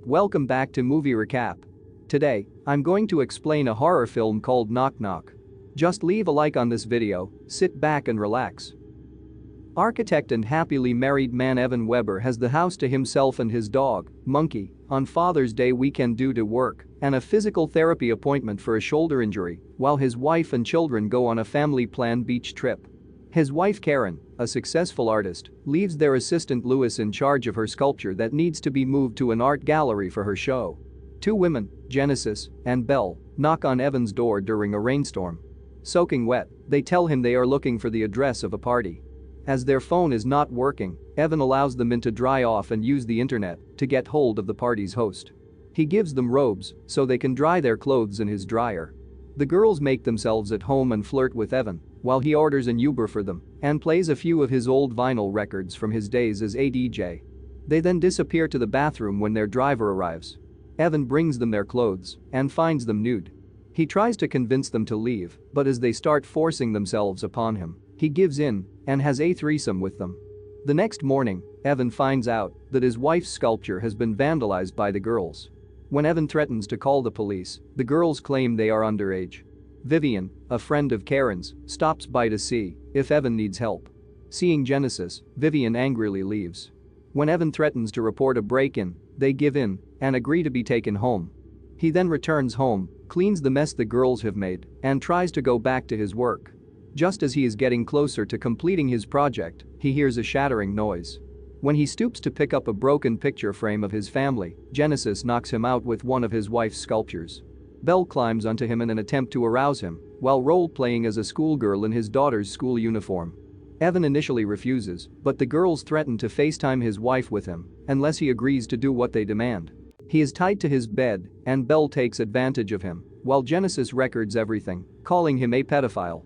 Welcome back to Movie Recap. Today, I'm going to explain a horror film called Knock Knock. Just leave a like on this video, sit back and relax. Architect and happily married man Evan Weber has the house to himself and his dog, Monkey, on Father's Day weekend due to work and a physical therapy appointment for a shoulder injury, while his wife and children go on a family-planned beach trip. His wife Karen, a successful artist, leaves their assistant Louis in charge of her sculpture that needs to be moved to an art gallery for her show. Two women, Genesis and Bel, knock on Evan's door during a rainstorm. Soaking wet, they tell him they are looking for the address of a party. As their phone is not working, Evan allows them in to dry off and use the internet to get hold of the party's host. He gives them robes so they can dry their clothes in his dryer. The girls make themselves at home and flirt with Evan while he orders an Uber for them and plays a few of his old vinyl records from his days as a DJ. They then disappear to the bathroom when their driver arrives. Evan brings them their clothes and finds them nude. He tries to convince them to leave, but as they start forcing themselves upon him, he gives in and has a threesome with them. The next morning, Evan finds out that his wife's sculpture has been vandalized by the girls. When Evan threatens to call the police, the girls claim they are underage. Vivian, a friend of Karen's, stops by to see if Evan needs help. Seeing Genesis, Vivian angrily leaves. When Evan threatens to report a break-in, they give in and agree to be taken home. He then returns home, cleans the mess the girls have made, and tries to go back to his work. Just as he is getting closer to completing his project, he hears a shattering noise. When he stoops to pick up a broken picture frame of his family, Genesis knocks him out with one of his wife's sculptures. Bel climbs onto him in an attempt to arouse him while role-playing as a schoolgirl in his daughter's school uniform. Evan initially refuses, but the girls threaten to FaceTime his wife with him unless he agrees to do what they demand. He is tied to his bed and Bel takes advantage of him while Genesis records everything, calling him a pedophile.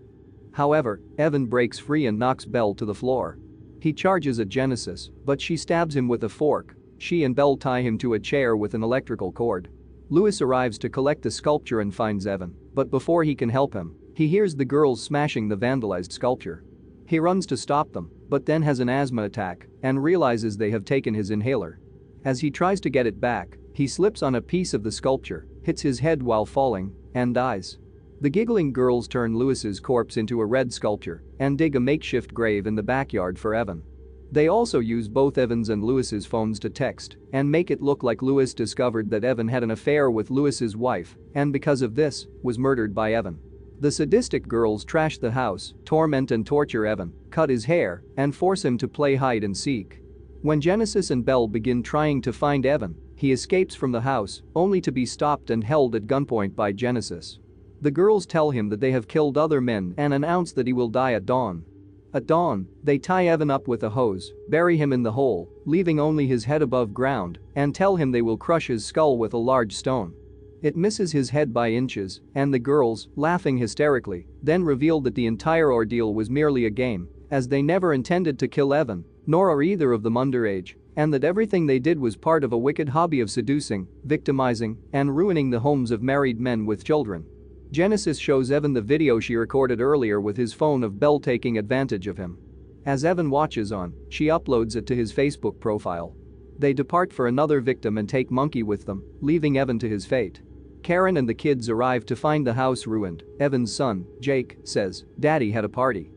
However, Evan breaks free and knocks Bel to the floor. He charges at Genesis, but she stabs him with a fork. She and Bel tie him to a chair with an electrical cord. Louis arrives to collect the sculpture and finds Evan, but before he can help him, he hears the girls smashing the vandalized sculpture. He runs to stop them, but then has an asthma attack and realizes they have taken his inhaler. As he tries to get it back, he slips on a piece of the sculpture, hits his head while falling, and dies. The giggling girls turn Louis's corpse into a red sculpture and dig a makeshift grave in the backyard for Evan. They also use both Evan's and Louis's phones to text and make it look like Louis discovered that Evan had an affair with Louis's wife and because of this, was murdered by Evan. The sadistic girls trash the house, torment and torture Evan, cut his hair, and force him to play hide and seek. When Genesis and Bel begin trying to find Evan, he escapes from the house, only to be stopped and held at gunpoint by Genesis. The girls tell him that they have killed other men and announce that he will die at dawn. At dawn, they tie Evan up with a hose, bury him in the hole, leaving only his head above ground, and tell him they will crush his skull with a large stone. It misses his head by inches, and the girls, laughing hysterically, then reveal that the entire ordeal was merely a game, as they never intended to kill Evan, nor are either of them underage, and that everything they did was part of a wicked hobby of seducing, victimizing, and ruining the homes of married men with children. Genesis shows Evan the video she recorded earlier with his phone of Bel taking advantage of him. As Evan watches on, she uploads it to his Facebook profile. They depart for another victim and take Monkey with them, leaving Evan to his fate. Karen and the kids arrive to find the house ruined. Evan's son, Jake, says, "Daddy had a party."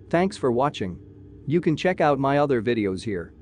Thanks for watching. You can check out my other videos here.